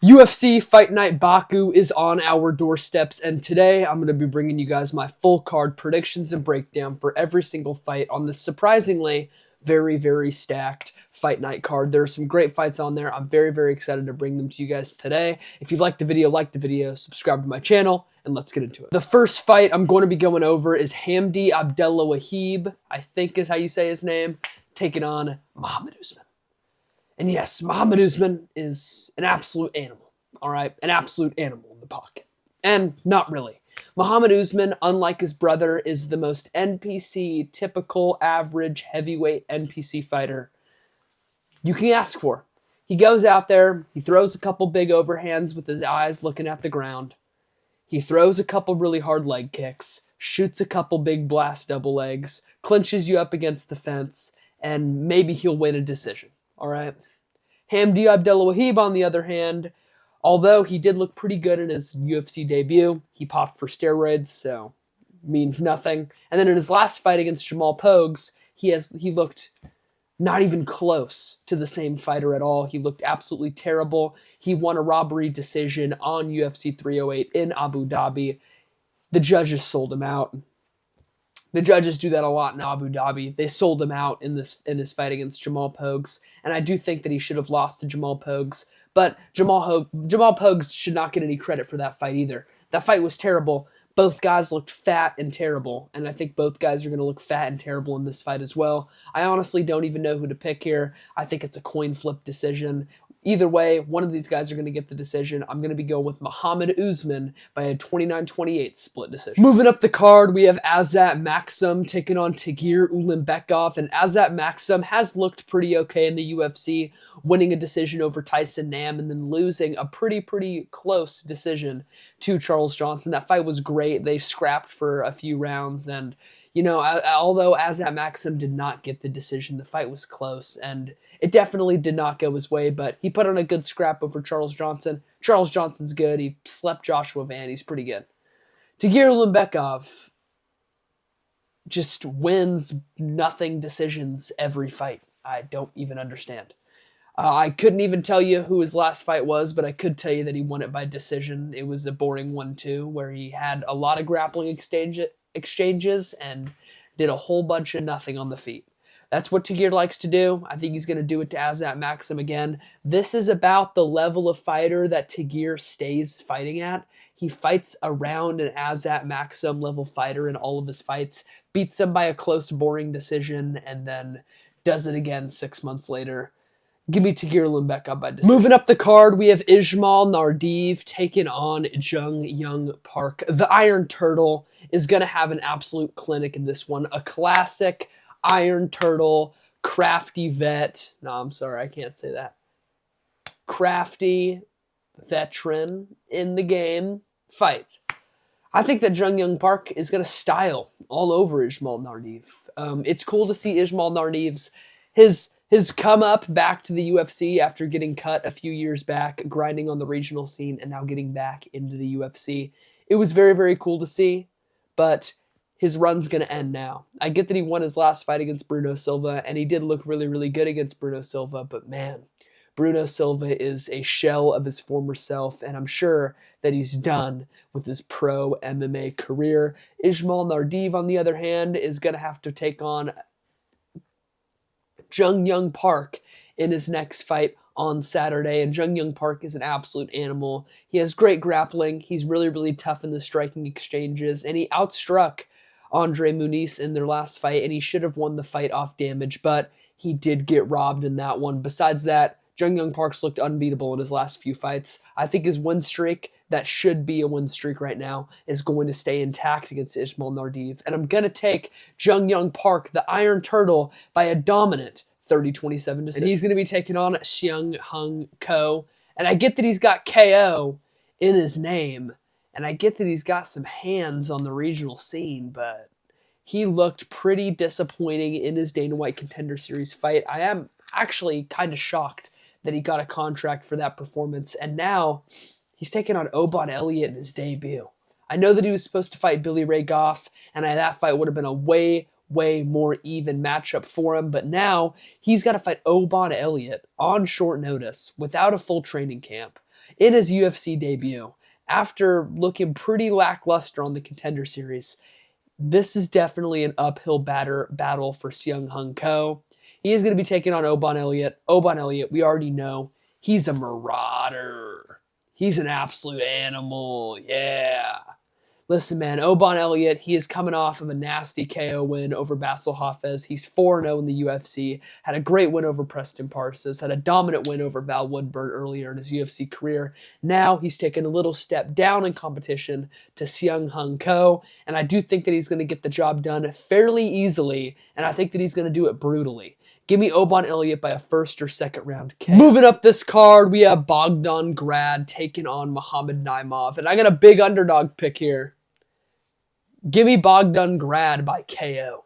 UFC Fight Night Baku is on our doorsteps, and today I'm going to be bringing you guys my full card predictions and breakdown for every single fight on this surprisingly very, very stacked Fight Night card. There are some great fights on there. I'm very, very excited to bring them to you guys today. If you like the video, subscribe to my channel, and let's get into it. The first fight I'm going to be going over is Hamdi Abdelwahib, I think is how you say his name, taking on Muhammad Usman. And yes, Muhammad Usman is an absolute animal, all right? An absolute animal in the pocket. And not really. Muhammad Usman, unlike his brother, is the most NPC, typical, average, heavyweight NPC fighter you can ask for. He goes out there, he throws a couple big overhands with his eyes looking at the ground. He throws a couple really hard leg kicks, shoots a couple big blast double legs, clinches you up against the fence, and maybe he'll win a decision. All right. Hamdi Abdelwahib, on the other hand, although he did look pretty good in his UFC debut, he popped for steroids, so means nothing. And then in his last fight against Jamal Pogues, he looked not even close to the same fighter at all. He looked absolutely terrible. He won a robbery decision on UFC 308 in Abu Dhabi. The judges sold him out. The judges do that a lot in Abu Dhabi. They sold him out in this fight against Jamal Pogues, and I do think that he should have lost to Jamal Pogues. But Jamal Pogues should not get any credit for that fight either. That fight was terrible. Both guys looked fat and terrible, and I think both guys are going to look fat and terrible in this fight as well. I honestly don't even know who to pick here. I think it's a coin flip decision. Either way, one of these guys are going to get the decision. I'm going to be going with Muhammad Usman by a 29-28 split decision. Moving up the card, we have Azat Maksum taking on Tagir Ulenbekov, and Azat Maksum has looked pretty okay in the UFC, winning a decision over Tyson Nam and then losing a pretty close decision to Charles Johnson. That fight was great. They scrapped for a few rounds, and you know, although Azat Maksum did not get the decision, the fight was close, and it definitely did not go his way, but he put on a good scrap over Charles Johnson. Charles Johnson's good. He slept Joshua Van. He's pretty good. Tagir Ulenbekov just wins nothing decisions every fight. I don't even understand. I couldn't even tell you who his last fight was, but I could tell you that he won it by decision. It was a boring 1-2 where he had a lot of grappling exchanges and did a whole bunch of nothing on the feet. That's what Tagir likes to do. I think he's going to do it to Azat Maksum again. This is about the level of fighter that Tagir stays fighting at. He fights around an Azat Maksum level fighter in all of his fights, beats him by a close, boring decision, and then does it again 6 months later. Give me Tagir Ulenbekov by decision. Moving up the card, we have Ismail Naurdiev taking on JunYung Park. The Iron Turtle is going to have an absolute clinic in this one. A classic Iron Turtle, crafty vet. No, I'm sorry, I can't say that. Crafty veteran in the game fight. I think that JunYung Park is going to style all over Ismail Naurdiev. It's cool to see Ismail Naurdiev's his come up back to the UFC after getting cut a few years back, grinding on the regional scene, and now getting back into the UFC. It was very, very cool to see, but his run's going to end now. I get that he won his last fight against Bruno Silva, and he did look really, really good against Bruno Silva, but man, Bruno Silva is a shell of his former self, and I'm sure that he's done with his pro MMA career. Ismail Naurdiev, on the other hand, is going to have to take on JunYung Park in his next fight on Saturday, and JunYung Park is an absolute animal. He has great grappling, he's really, really tough in the striking exchanges, and he outstruck Andre Muniz in their last fight, and he should have won the fight off damage, but he did get robbed in that one. Besides that, JunYung Park's looked unbeatable in his last few fights. I think his win streak, that should be a win streak right now, is going to stay intact against Ismail Naurdiev, and I'm going to take JunYung Park, the Iron Turtle, by a dominant 30-27 decision. And he's going to be taking on Seung Hung Ko, and I get that he's got KO in his name, and I get that he's got some hands on the regional scene, but he looked pretty disappointing in his Dana White Contender Series fight. I am actually kind of shocked that he got a contract for that performance, and now he's taking on Obot Elliott in his debut. I know that he was supposed to fight Billy Ray Goff, and that fight would have been a way more even matchup for him, but now he's got to fight Obot Elliott on short notice without a full training camp in his UFC debut. After looking pretty lackluster on the Contender Series, this is definitely an uphill battle for Seung-Hoon Ko. He is going to be taking on Oban Elliott. Oban Elliott, we already know, he's a marauder. He's an absolute animal. Yeah. Listen, man, Oban Elliott, he is coming off of a nasty KO win over Basil Hafez. He's 4-0 in the UFC, had a great win over Preston Parsons, had a dominant win over Val Woodburn earlier in his UFC career. Now he's taken a little step down in competition to Seung-Hoon Ko, and I do think that he's going to get the job done fairly easily, and I think that he's going to do it brutally. Give me Oban Elliott by a first or second round KO. Moving up this card, we have Bogdan Grad taking on Muhammad Naimov, and I got a big underdog pick here. Give me Bogdan Grad by KO.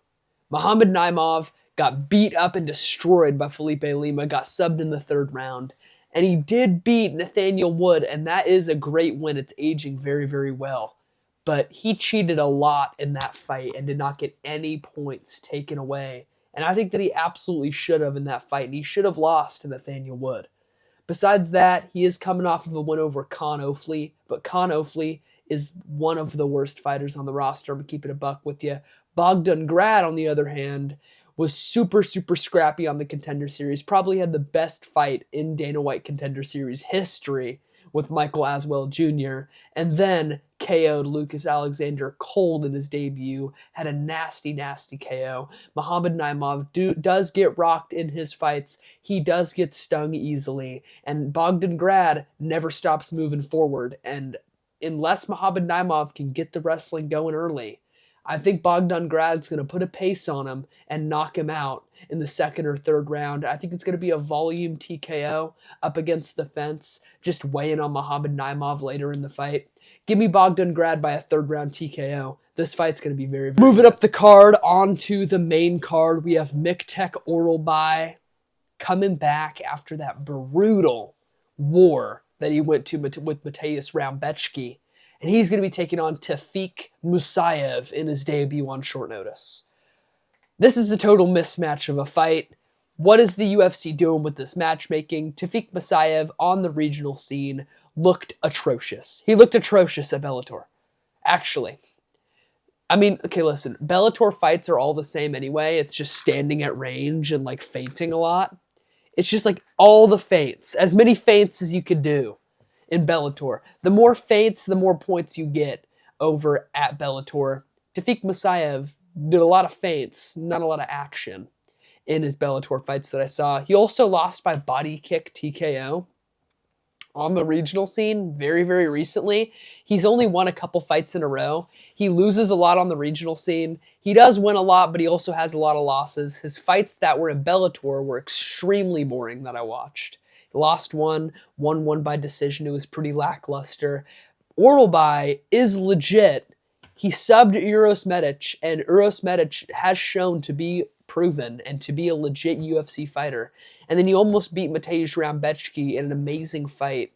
Muhammad Naimov got beat up and destroyed by Felipe Lima, got subbed in the third round. And he did beat Nathaniel Wood, and that is a great win. It's aging very, very well. But he cheated a lot in that fight and did not get any points taken away. And I think that he absolutely should have in that fight, and he should have lost to Nathaniel Wood. Besides that, he is coming off of a win over Con Ofley, but Con Ofley is one of the worst fighters on the roster. I'm keeping a buck with you. Bogdan Grad, on the other hand, was super, super scrappy on the Contender Series. Probably had the best fight in Dana White Contender Series history with Michael Aswell Jr. And then KO'd Lucas Alexander cold in his debut. Had a nasty, nasty KO. Muhammad Naimov does get rocked in his fights. He does get stung easily. And Bogdan Grad never stops moving forward. And unless Muhammad Naimov can get the wrestling going early, I think Bogdan Grad's going to put a pace on him and knock him out in the second or third round. I think it's going to be a volume TKO up against the fence, just weighing on Muhammad Naimov later in the fight. Give me Bogdan Grad by a third round TKO. This fight's going to be very, very Moving good. Up the card onto the main card, we have Miktek Oralbai coming back after that brutal war that he went to with Mateusz Rambecki. And he's going to be taking on Tafik Musayev in his debut on short notice. This is a total mismatch of a fight. What is the UFC doing with this matchmaking? Tafik Musayev on the regional scene looked atrocious. He looked atrocious at Bellator. Actually. I mean, okay, listen. Bellator fights are all the same anyway. It's just standing at range and like feinting a lot. It's just like all the feints. As many feints as you could do in Bellator. The more feints, the more points you get over at Bellator. Tafik Musayev did a lot of feints, not a lot of action in his Bellator fights that I saw. He also lost by body kick TKO on the regional scene very, very recently. He's only won a couple fights in a row. He loses a lot on the regional scene. He does win a lot, but he also has a lot of losses. His fights that were in Bellator were extremely boring that I watched. He lost one, won one by decision. It was pretty lackluster. Oralbai is legit. He subbed Uros Medic, and Uros Medic has shown to be proven and to be a legit UFC fighter. And then he almost beat Mateusz Rambecki in an amazing fight.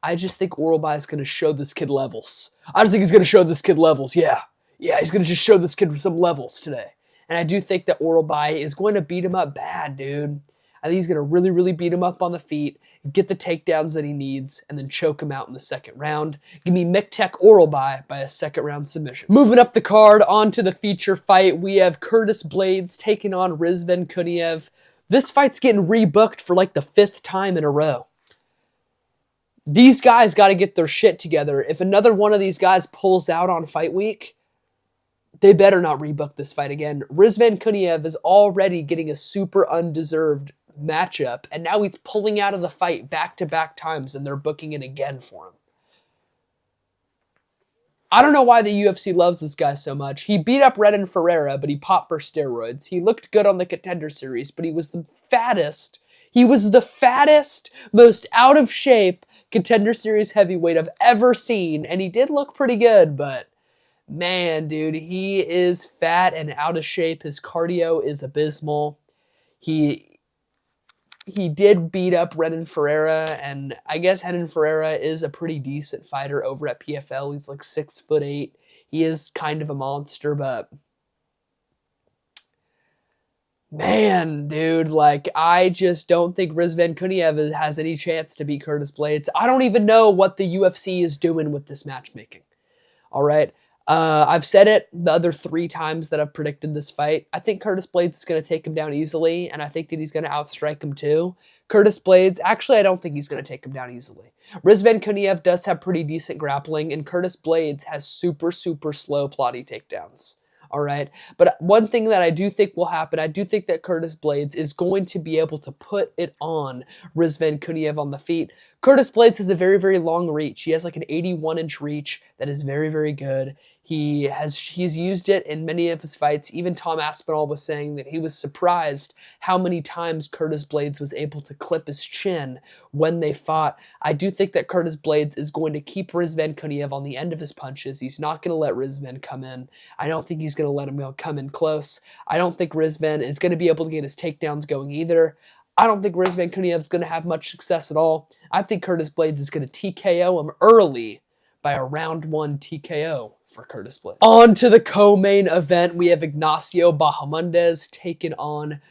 I just think Oralbai is going to show this kid levels. I just think he's going to show this kid levels. Yeah, he's going to just show this kid some levels today. And I do think that Oralbai is going to beat him up bad, dude. I think he's going to really, really beat him up on the feet, get the takedowns that he needs, and then choke him out in the second round. Give me Miktek Oralbai by a second round submission. Moving up the card onto the feature fight, we have Curtis Blades taking on Rizvan Kuniev. This fight's getting rebooked for like the 5th time in a row. These guys got to get their shit together. If another one of these guys pulls out on fight week, they better not rebook this fight again. Rizvan Kuniev is already getting a super undeserved matchup, and now he's pulling out of the fight back-to-back times, and they're booking it again for him. I don't know why the UFC loves this guy so much. He beat up Renan Ferreira, but he popped for steroids. He looked good on the Contender Series, but he was the fattest. He was the fattest, most out-of-shape Contender Series heavyweight I've ever seen, and he did look pretty good, but man, dude, he is fat and out of shape. His cardio is abysmal. He did beat up Renan Ferreira, and I guess Renan Ferreira is a pretty decent fighter over at PFL. He's like 6'8". He is kind of a monster, but Man, dude, like, I just don't think Rizvan Kuniev has any chance to beat Curtis Blades. I don't even know what the UFC is doing with this matchmaking. All right. I've said it the other 3 times that I've predicted this fight. I think Curtis Blades is going to take him down easily, and I think that he's going to outstrike him too. Curtis Blades, actually, I don't think he's going to take him down easily. Rizvan Kuniev does have pretty decent grappling, and Curtis Blades has super, super slow plotty takedowns. All right. But one thing that I do think will happen, I do think that Curtis Blades is going to be able to put it on Rizvan Kuniev on the feet. Curtis Blades has a very, very long reach. He has like an 81-inch reach that is very, very good. He's used it in many of his fights. Even Tom Aspinall was saying that he was surprised how many times Curtis Blades was able to clip his chin when they fought. I do think that Curtis Blades is going to keep Rizvan Kuniev on the end of his punches. He's not going to let Rizvan come in. I don't think he's going to let him come in close. I don't think Rizvan is going to be able to get his takedowns going either. I don't think Rizvan Kuniev is going to have much success at all. I think Curtis Blades is going to TKO him early by a round 1 TKO for Curtis Blades. On to the co-main event, we have Ignacio Bahamondes taking on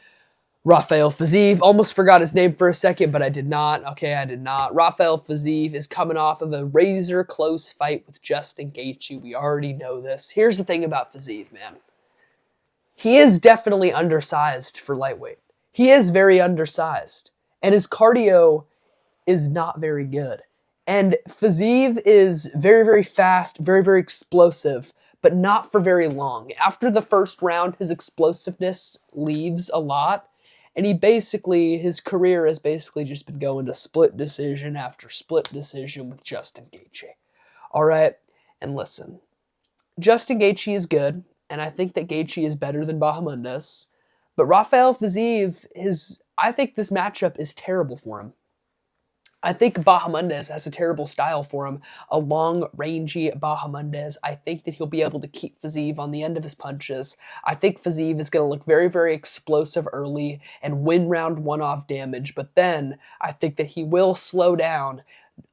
Rafael Fiziev. Almost forgot his name for a second, but I did not. Okay, I did not. Rafael Fiziev is coming off of a razor-close fight with Justin Gaethje. We already know this. Here's the thing about Fiziev, man. He is definitely undersized for lightweight. He is very undersized, and his cardio is not very good. And Fiziev is very, very fast, very, very explosive, but not for very long. After the first round, his explosiveness leaves a lot, and his career has basically just been going to split decision after split decision with Justin Gaethje. All right, and listen, Justin Gaethje is good, and I think that Gaethje is better than Bahamondes, but Rafael Fiziev, I think this matchup is terrible for him. I think Bahamondes has a terrible style for him, a long, rangy Bahamondes. I think that he'll be able to keep Fiziev on the end of his punches. I think Fiziev is going to look very, very explosive early and win round 1 off damage, but then I think that he will slow down.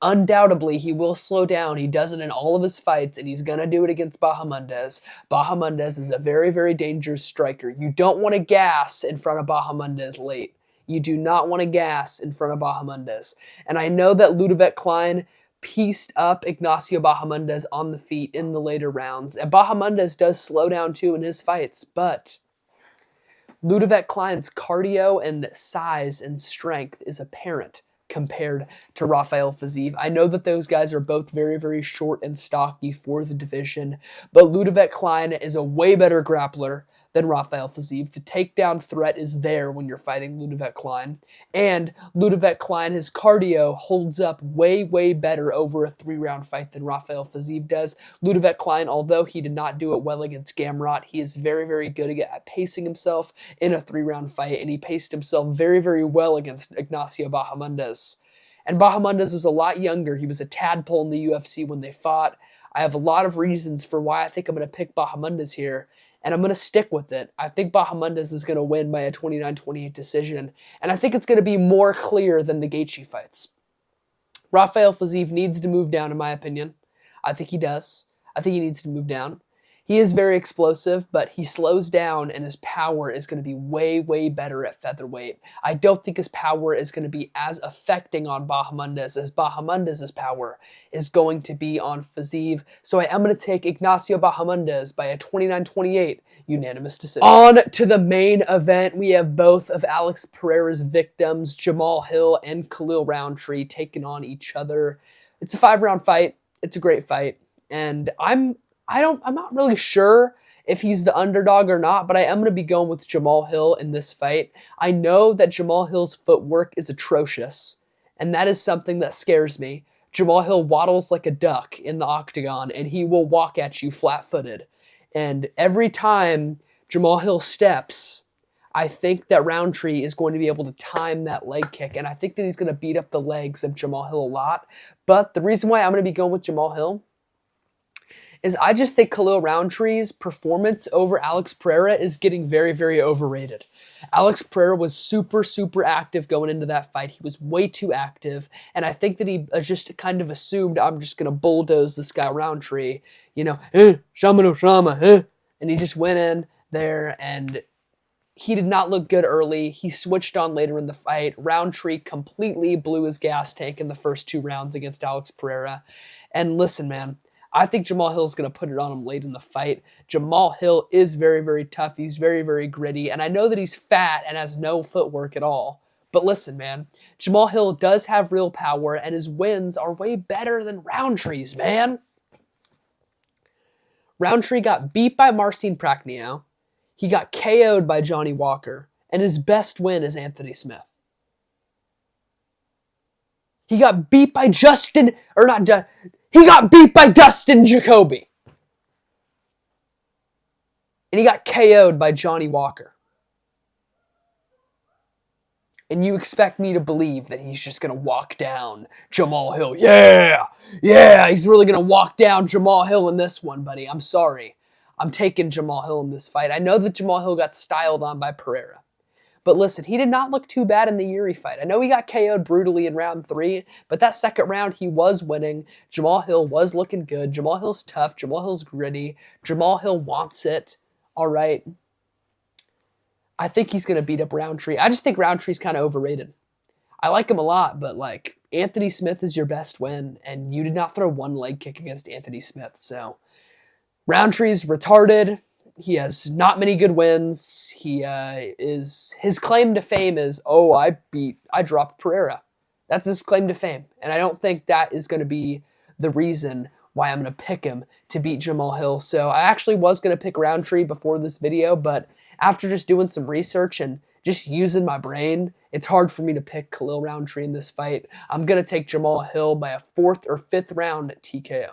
Undoubtedly, he will slow down. He does it in all of his fights, and he's going to do it against Bahamondes. Bahamondes is a very, very dangerous striker. You don't want to gas in front of Bahamondes late. You do not want to gas in front of Bahamondes. And I know that Ludovic Klein pieced up Ignacio Bahamondes on the feet in the later rounds. And Bahamondes does slow down too in his fights, but Ludovic Klein's cardio and size and strength is apparent compared to Rafael Fiziev. I know that those guys are both very, very short and stocky for the division, but Ludovic Klein is a way better grappler than Rafael Fiziev. The takedown threat is there when you're fighting Ludovic Klein. And Ludovic Klein, his cardio holds up way, way better over a 3-round fight than Rafael Fiziev does. Ludovic Klein, although he did not do it well against Gamrot, he is very, very good at pacing himself in a 3-round fight, and he paced himself very, very well against Ignacio Bahamondes. And Bahamondes was a lot younger. He was a tadpole in the UFC when they fought. I have a lot of reasons for why I think I'm going to pick Bahamondes here, and I'm going to stick with it. I think Bahamondes is going to win by a 29-28 decision, and I think it's going to be more clear than the Gaethje fights. Rafael Fiziev needs to move down, in my opinion. I think he does. I think he needs to move down. He is very explosive, but he slows down, and his power is going to be way, way better at featherweight. I don't think his power is going to be as affecting on Bahamondes as Bahamondes' power is going to be on Fiziev. So I am going to take Ignacio Bahamondes by a 29-28 unanimous decision. On to the main event, we have both of Alex Pereira's victims, Jamal Hill and Khalil Rountree, taking on each other. It's a 5-round fight. It's a great fight, and I'm not really sure if he's the underdog or not, but I am going to be going with Jamal Hill in this fight. I know that Jamal Hill's footwork is atrocious, and that is something that scares me. Jamal Hill waddles like a duck in the octagon, and he will walk at you flat-footed. And every time Jamal Hill steps, I think that Rountree is going to be able to time that leg kick, and I think that he's going to beat up the legs of Jamal Hill a lot. But the reason why I'm going to be going with Jamal Hill is I just think Khalil Rountree's performance over Alex Pereira is getting very, very overrated. Alex Pereira was super, super active going into that fight. He was way too active, and I think that he just kind of assumed, I'm just going to bulldoze this guy Rountree, Shama no Shama, and he just went in there, and He did not look good early. He switched on later in the fight. Rountree completely blew his gas tank in the first 2 rounds against Alex Pereira. And listen, man, I think Jamal Hill's going to put it on him late in the fight. Jamal Hill is very, very tough. He's very, very gritty. And I know that he's fat and has no footwork at all. But listen, man, Jamal Hill does have real power, and his wins are way better than Rountree's, man. Rountree got beat by Marcin Prachnio. He got KO'd by Johnny Walker. And his best win is Anthony Smith. He got beat by he got beat by Dustin Jacoby. And he got KO'd by Johnny Walker. And you expect me to believe that he's just going to walk down Jamal Hill. Yeah, he's really going to walk down Jamal Hill in this one, buddy. I'm sorry. I'm taking Jamal Hill in this fight. I know that Jamal Hill got styled on by Pereira. But listen, he did not look too bad in the Yuri fight. I know he got KO'd brutally in round 3, but that second round he was winning. Jamal Hill was looking good. Jamal Hill's tough. Jamal Hill's gritty. Jamal Hill wants it. All right. I think he's going to beat up Rountree. I just think Rountree's kind of overrated. I like him a lot, but like Anthony Smith is your best win, and you did not throw one leg kick against Anthony Smith. So Rountree's retarded. He has not many good wins. His claim to fame is, oh, I dropped Pereira. That's his claim to fame. And I don't think that is going to be the reason why I'm going to pick him to beat Jamal Hill. So I actually was going to pick Rountree before this video, but after just doing some research and just using my brain, it's hard for me to pick Khalil Rountree in this fight. I'm going to take Jamal Hill by a 4th or 5th round TKO.